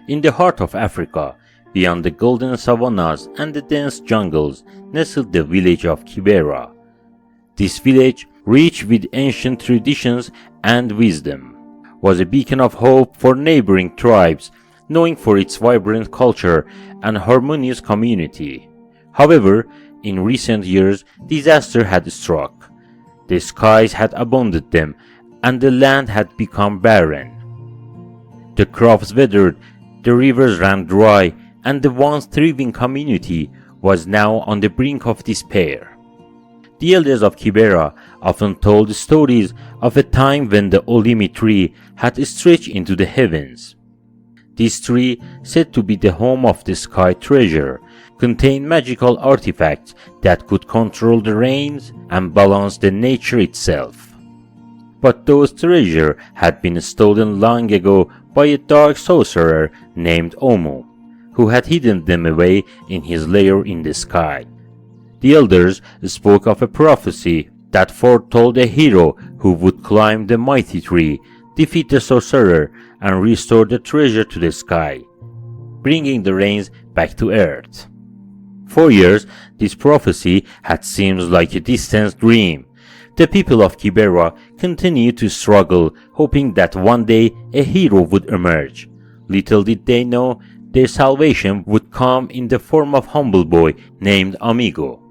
In the heart of Africa, beyond the golden savannas and the dense jungles, nestled the village of Kibera. This village, rich with ancient traditions and wisdom, was a beacon of hope for neighboring tribes, known for its vibrant culture and harmonious community. However, in recent years, disaster had struck. The skies had abandoned them, and the land had become barren. The crops withered, the rivers ran dry, and the once thriving community was now on the brink of despair. The elders of Kibera often told stories of a time when the Olimi Tree had stretched into the heavens. This tree, said to be the home of the sky treasure, contained magical artifacts that could control the rains and balance the nature itself. But those treasures had been stolen long ago by a dark sorcerer named Omu, who had hidden them away in his lair in the sky. The elders spoke of a prophecy that foretold a hero who would climb the mighty tree, defeat the sorcerer, and restore the treasure to the sky, bringing the rains back to earth. For years, this prophecy had seemed like a distant dream. The people of Kibera continued to struggle, hoping that one day a hero would emerge. Little did they know their salvation would come in the form of a humble boy named Amigo.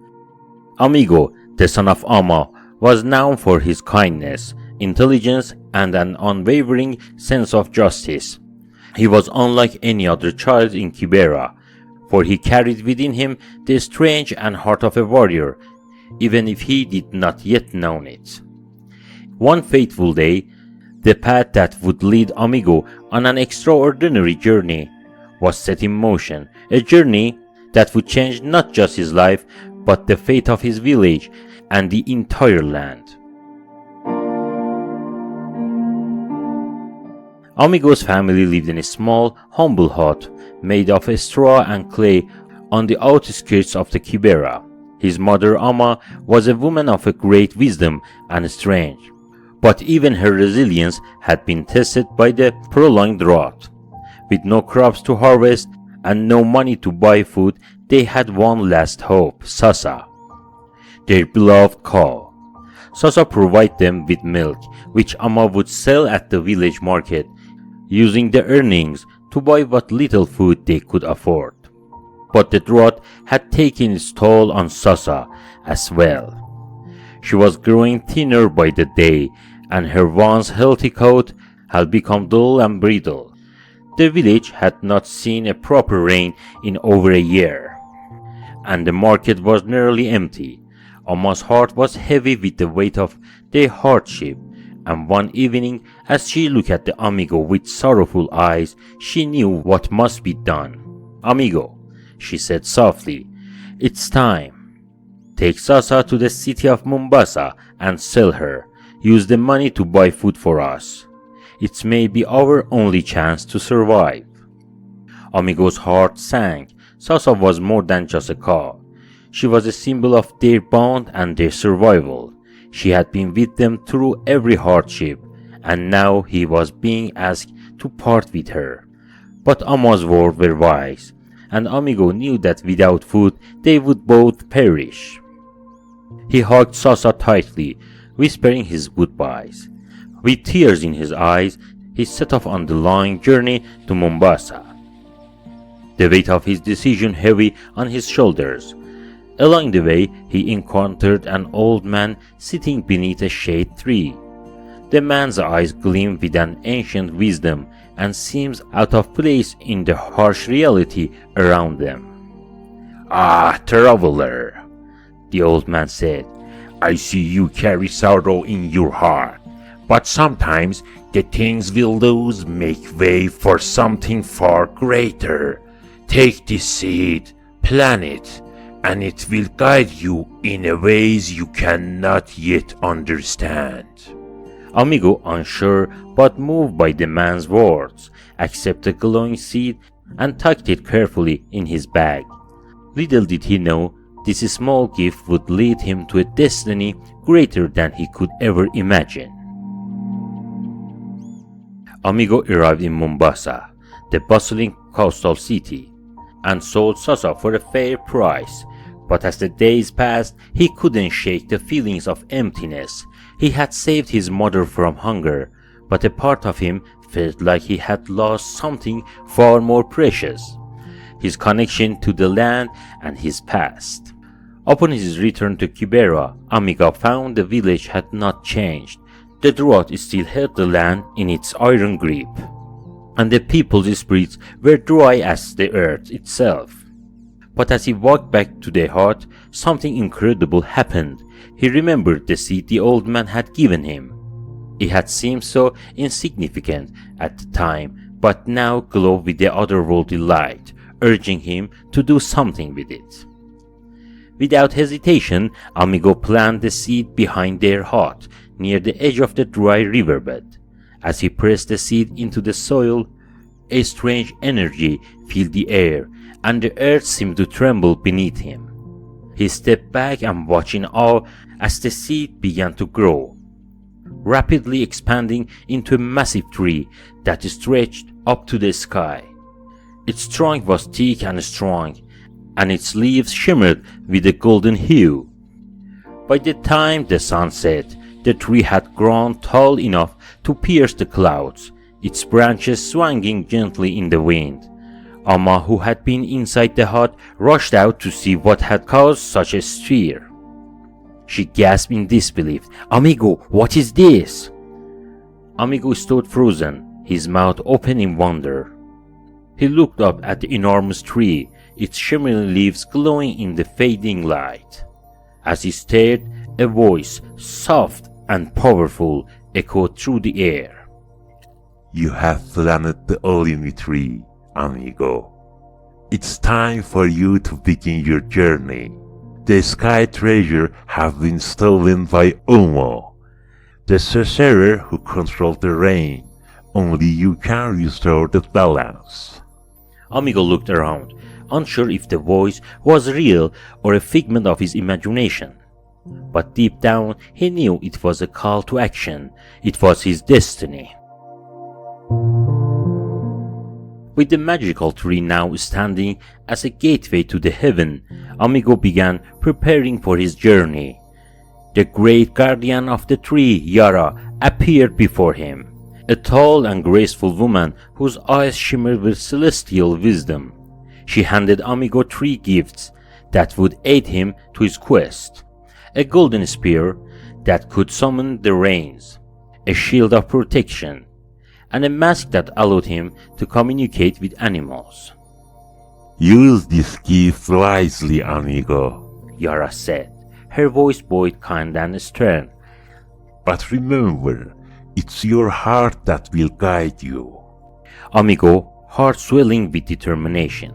Amigo, the son of Amma, was known for his kindness, intelligence, and an unwavering sense of justice. He was unlike any other child in Kibera, for he carried within him the strength and heart of a warrior, even if he did not yet know it. One fateful day, the path that would lead Amigo on an extraordinary journey was set in motion, a journey that would change not just his life, but the fate of his village and the entire land. Amigo's family lived in a small, humble hut made of straw and clay on the outskirts of the Kibera. His mother Amma was a woman of a great wisdom and strength, but even her resilience had been tested by the prolonged drought. With no crops to harvest and no money to buy food, they had one last hope: Sasa, their beloved cow. Sasa provided them with milk, which Amma would sell at the village market, using the earnings to buy what little food they could afford. But the drought had taken its toll on Sasa as well. She was growing thinner by the day, and her once healthy coat had become dull and brittle. The village had not seen a proper rain in over a year, and the market was nearly empty. Amma's heart was heavy with the weight of their hardship, and one evening, as she looked at the Amigo with sorrowful eyes, she knew what must be done. "Amigo," she said softly, "it's time. Take Sasa to the city of Mombasa and sell her. Use the money to buy food for us. It may be our only chance to survive." Amigo's heart sank. Sasa was more than just a cow. She was a symbol of their bond and their survival. She had been with them through every hardship, and now he was being asked to part with her. But Amma's words were wise, and Amigo knew that without food they would both perish. He hugged Sasa tightly, whispering his goodbyes. With tears in his eyes, he set off on the long journey to Mombasa, the weight of his decision heavy on his shoulders. Along the way, he encountered an old man sitting beneath a shade tree. The man's eyes gleamed with an ancient wisdom and seemed out of place in the harsh reality around them. "Ah, traveler," the old man said, "I see you carry sorrow in your heart, but sometimes the things we lose make way for something far greater. Take this seed, plant it, and it will guide you in a ways you cannot yet understand." Amigo, unsure but moved by the man's words, accepted the glowing seed and tucked it carefully in his bag. Little did he know, this small gift would lead him to a destiny greater than he could ever imagine. Amigo arrived in Mombasa, the bustling coastal city and sold Sasa for a fair price. But as the days passed, he couldn't shake the feelings of emptiness. He had saved his mother from hunger, but a part of him felt like he had lost something far more precious: his connection to the land and his past. Upon his return to Kibera, Amigo found the village had not changed. The drought still held the land in its iron grip, and the people's spirits were dry as the earth itself. But as he walked back to the hut, something incredible happened. He remembered the seed the old man had given him. It had seemed so insignificant at the time, but now glowed with the otherworldly light, urging him to do something with it. Without hesitation, Amigo planted the seed behind their hut, near the edge of the dry riverbed. As he pressed the seed into the soil, a strange energy filled the air, and the earth seemed to tremble beneath him. He stepped back and watched in awe as the seed began to grow, rapidly expanding into a massive tree that stretched up to the sky. Its trunk was thick and strong, and its leaves shimmered with a golden hue. By the time the sun set, the tree had grown tall enough to pierce the clouds, its branches swinging gently in the wind. Amma, who had been inside the hut, rushed out to see what had caused such a stir. She gasped in disbelief. "Amigo, what is this?" Amigo stood frozen, his mouth open in wonder. He looked up at the enormous tree, its shimmering leaves glowing in the fading light. As he stared, a voice, soft and powerful, echoed through the air. You have planted the Olimi Tree, Amigo. It's time for you to begin your journey. The sky treasure have been stolen by Ulmo, the sorcerer who controls the rain. Only you can restore the balance. Amigo looked around, unsure if the voice was real or a figment of his imagination. But deep down, he knew it was a call to action. It was his destiny. With the magical tree now standing as a gateway to the heaven, Amigo began preparing for his journey. The great guardian of the tree, Yara, appeared before him, a tall and graceful woman whose eyes shimmered with celestial wisdom. She handed Amigo 3 gifts that would aid him to his quest: a golden spear that could summon the rains, a shield of protection, and a mask that allowed him to communicate with animals. Use this gift wisely, Amigo, Yara said, her voice both kind and stern. But remember, it's your heart that will guide you. Amigo, heart swelling with determination,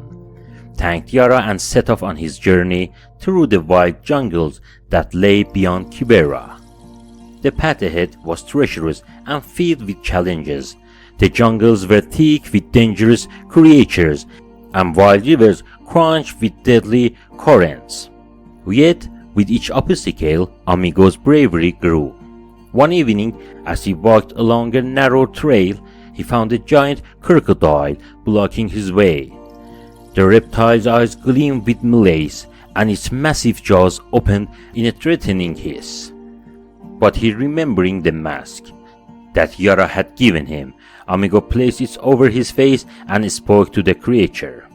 thanked Yara and set off on his journey through the wide jungles that lay beyond Kibera. The path ahead was treacherous and filled with challenges. The jungles were thick with dangerous creatures, and wild rivers crunched with deadly currents. Yet, with each obstacle, Amigo's bravery grew. One evening, as he walked along a narrow trail, he found a giant crocodile blocking his way. The reptile's eyes gleamed with malice, and its massive jaws opened in a threatening hiss. But he, remembering the mask that Yara had given him, Amigo placed it over his face and spoke to the creature.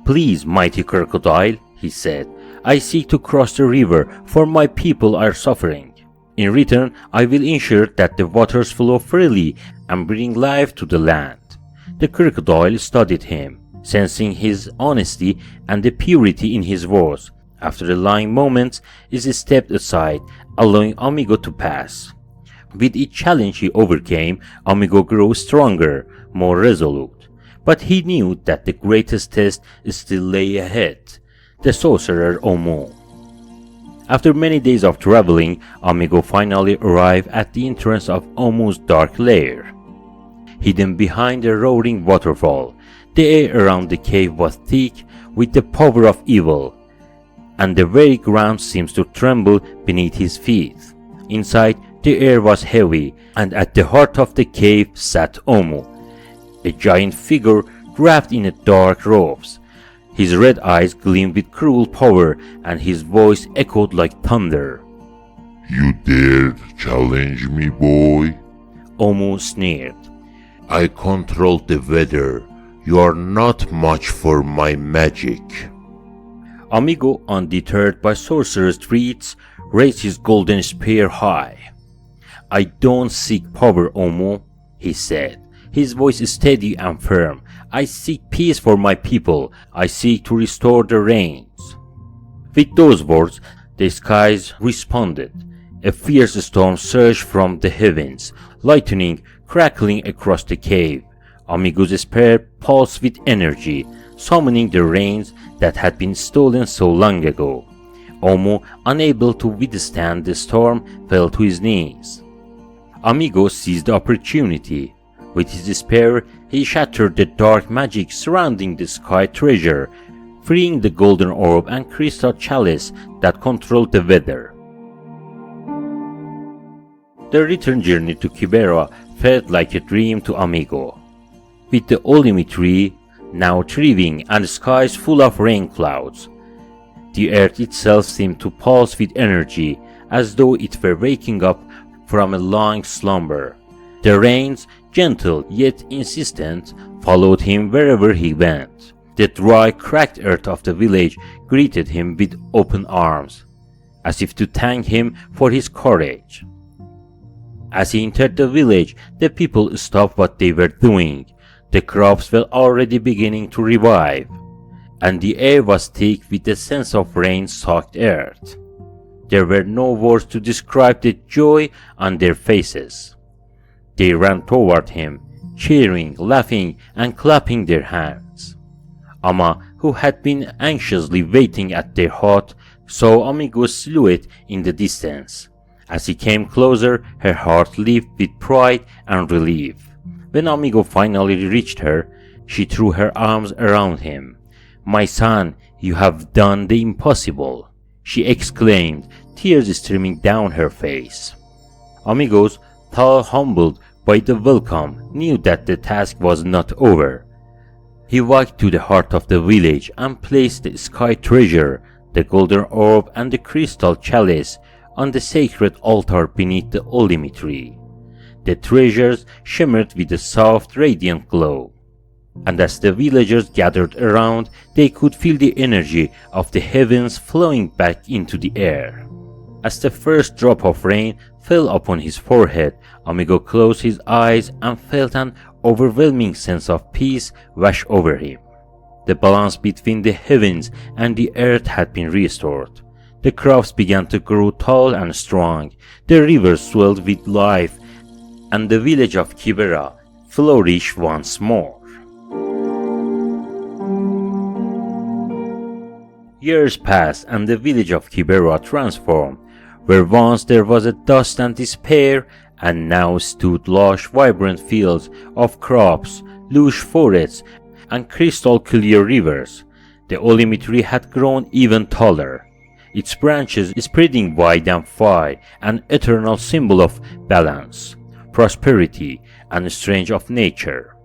"Please, mighty crocodile," he said, "I seek to cross the river, for my people are suffering. In return, I will ensure that the waters flow freely and bring life to the land." The crocodile studied him, sensing his honesty and the purity in his words. After a long moment, he stepped aside, allowing Amigo to pass. With each challenge he overcame, Amigo grew stronger, more resolute. But he knew that the greatest test still lay ahead: the sorcerer Omu. After many days of traveling, Amigo finally arrived at the entrance of Omu's dark lair. Hidden behind a roaring waterfall, the air around the cave was thick with the power of evil, and the very ground seemed to tremble beneath his feet. Inside, the air was heavy, and at the heart of the cave sat Omu, a giant figure wrapped in dark robes. His red eyes gleamed with cruel power, and his voice echoed like thunder. You dared challenge me, boy? Omu sneered. I control the weather. You are not much for my magic. Amigo, undeterred by Sorcerer's threats, raised his golden spear high. I don't seek power, Omu, he said. His voice is steady and firm. I seek peace for my people. I seek to restore the rains. With those words, the skies responded. A fierce storm surged from the heavens, lightning crackling across the cave. Amigo's spear pulsed with energy, summoning the rains that had been stolen so long ago. Omu, unable to withstand the storm, fell to his knees. Amigo seized the opportunity. With his spear, he shattered the dark magic surrounding the sky treasure, freeing the golden orb and crystal chalice that controlled the weather. The return journey to Kibera felt like a dream to Amigo. With the Olimi Tree now thriving and skies full of rain clouds, the earth itself seemed to pulse with energy as though it were waking up from a long slumber. The rains, gentle yet insistent, followed him wherever he went. The dry, cracked earth of the village greeted him with open arms, as if to thank him for his courage. As he entered the village, the people stopped what they were doing. The crops were already beginning to revive, and the air was thick with the sense of rain-soaked earth. There were no words to describe the joy on their faces. They ran toward him, cheering, laughing, and clapping their hands. Ama, who had been anxiously waiting at their hut, saw Amigo's silhouette in the distance. As he came closer, her heart leaped with pride and relief. When Amigo finally reached her, she threw her arms around him. "My son, you have done the impossible," she exclaimed, tears streaming down her face. Amigos, though humbled by the welcome, knew that the task was not over. He walked to the heart of the village and placed the sky treasure, the golden orb and the crystal chalice on the sacred altar beneath the Olimi Tree. The treasures shimmered with a soft, radiant glow, and as the villagers gathered around, they could feel the energy of the heavens flowing back into the air. As the first drop of rain fell upon his forehead, Amigo closed his eyes and felt an overwhelming sense of peace wash over him. The balance between the heavens and the earth had been restored. The crops began to grow tall and strong, the rivers swelled with life, and the village of Kibera flourished once more. Years passed and the village of Kibera transformed. Where once there was a dust and despair, and now stood lush, vibrant fields of crops, lush forests, and crystal-clear rivers. The Olimi Tree had grown even taller, its branches spreading wide and far, an eternal symbol of balance, prosperity, and strength of nature.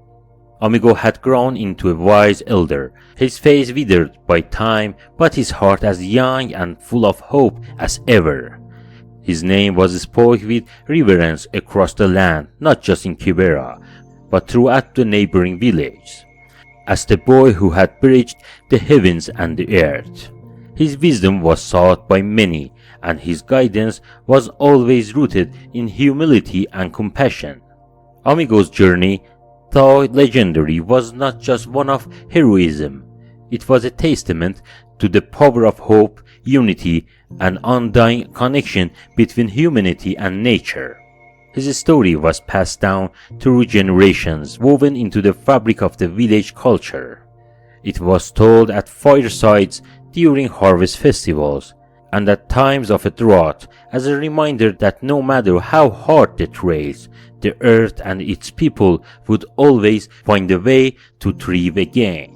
Amigo had grown into a wise elder, his face withered by time, but his heart as young and full of hope as ever. His name was spoken with reverence across the land, not just in Kibera, but throughout the neighboring villages, as the boy who had bridged the heavens and the earth. His wisdom was sought by many, and his guidance was always rooted in humility and compassion. Amigo's journey, though legendary, was not just one of heroism. It was a testament to the power of hope, unity, and undying connection between humanity and nature. His story was passed down through generations, woven into the fabric of the village culture. It was told at firesides, during harvest festivals, and at times of a drought, as a reminder that no matter how hard the trails, the earth and its people would always find a way to thrive again.